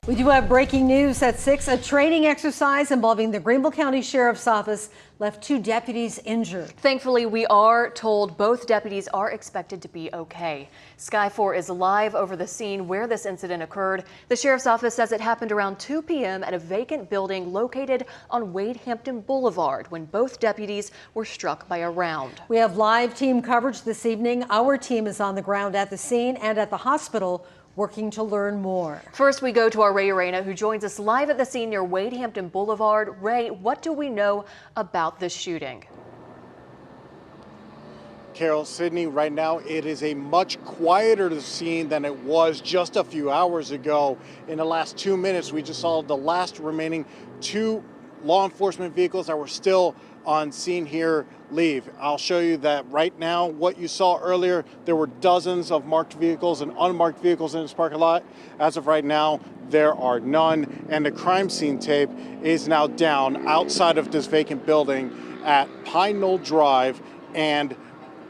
We do have breaking news at 6. A training exercise involving the Greenville County Sheriff's Office left 2 deputies injured. Thankfully, we are told both deputies are expected to be okay. Sky 4 is live over the scene where this incident occurred. The Sheriff's Office says it happened around 2 p.m. at a vacant building located on Wade Hampton Boulevard when both deputies were struck by a round. We have live team coverage this evening. Our team is on the ground at the scene and at the hospital, working to learn more. First, we go to our Ray Arena, who joins us live at the scene near Wade Hampton Boulevard. Ray, what do we know about this shooting? Carol, Sydney, right now it is a much quieter scene than it was just a few hours ago. In the last 2 minutes, we just saw the last remaining 2 law enforcement vehicles that were still on scene here leave. I'll show you that right now. What you saw earlier, there were dozens of marked vehicles and unmarked vehicles in this parking lot. As of right now, there are none, and the crime scene tape is now down outside of this vacant building at Pine Knoll Drive and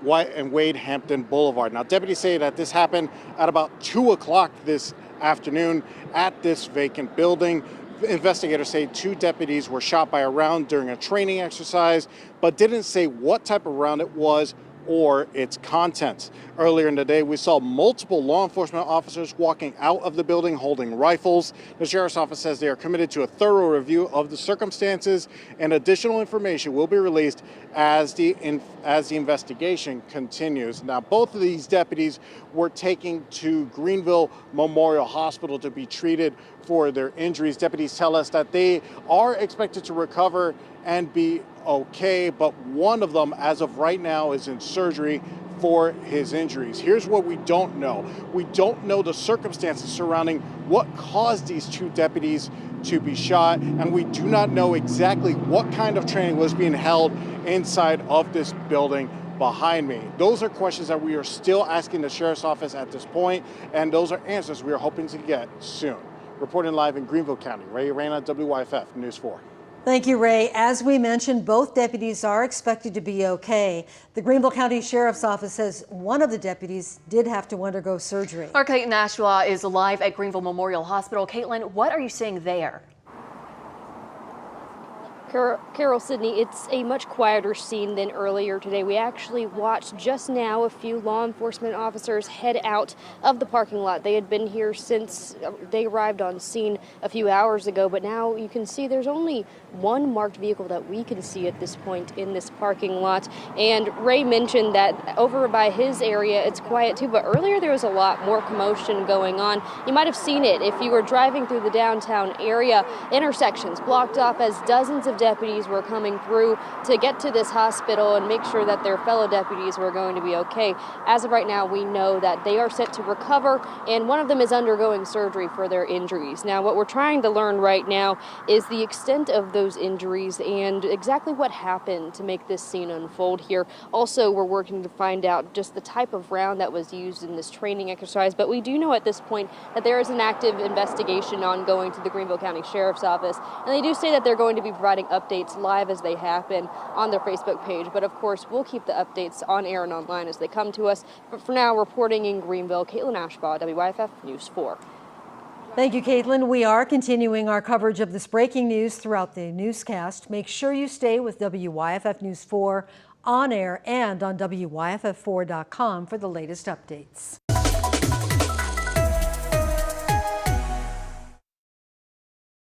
Wade Hampton Boulevard. Now, deputies say that this happened at about 2 o'clock this afternoon at this vacant building. Investigators say 2 deputies were shot by a round during a training exercise, but didn't say what type of round it was or its contents. Earlier in the day, we saw multiple law enforcement officers walking out of the building holding rifles. The Sheriff's Office says they are committed to a thorough review of the circumstances, and additional information will be released as the investigation continues. Now, both of these deputies were taken to Greenville Memorial Hospital to be treated for their injuries. Deputies tell us that they are expected to recover and be okay, but one of them, as of right now, is in surgery for his injuries. Here's what we don't know. We don't know the circumstances surrounding what caused these 2 deputies to be shot, and we do not know exactly what kind of training was being held inside of this building behind me. Those are questions that we are still asking the Sheriff's Office at this point, and those are answers we are hoping to get soon. Reporting live in Greenville County, Ray Arena, WYFF News 4. Thank you, Ray. As we mentioned, both deputies are expected to be okay. The Greenville County Sheriff's Office says one of the deputies did have to undergo surgery. Our Caitlin Ashbaugh is live at Greenville Memorial Hospital. Caitlin, what are you seeing there? Carol, Sydney, it's a much quieter scene than earlier today. We actually watched just now a few law enforcement officers head out of the parking lot. They had been here since they arrived on scene a few hours ago, but now you can see there's only 1 marked vehicle that we can see at this point in this parking lot. And Ray mentioned that over by his area it's quiet too, but earlier there was a lot more commotion going on. You might have seen it if you were driving through the downtown area. Intersections blocked off as dozens of deputies were coming through to get to this hospital and make sure that their fellow deputies were going to be okay. As of right now, we know that they are set to recover, and one of them is undergoing surgery for their injuries. Now, what we're trying to learn right now is the extent of those injuries and exactly what happened to make this scene unfold here. Also, we're working to find out just the type of round that was used in this training exercise, but we do know at this point that there is an active investigation ongoing to the Greenville County Sheriff's Office, and they do say that they're going to be providing updates live as they happen on their Facebook page. But of course, we'll keep the updates on air and online as they come to us. But for now, reporting in Greenville, Caitlin Ashbaugh, WYFF News 4. Thank you, Caitlin. We are continuing our coverage of this breaking news throughout the newscast. Make sure you stay with WYFF News 4 on air and on WYFF4.com for the latest updates.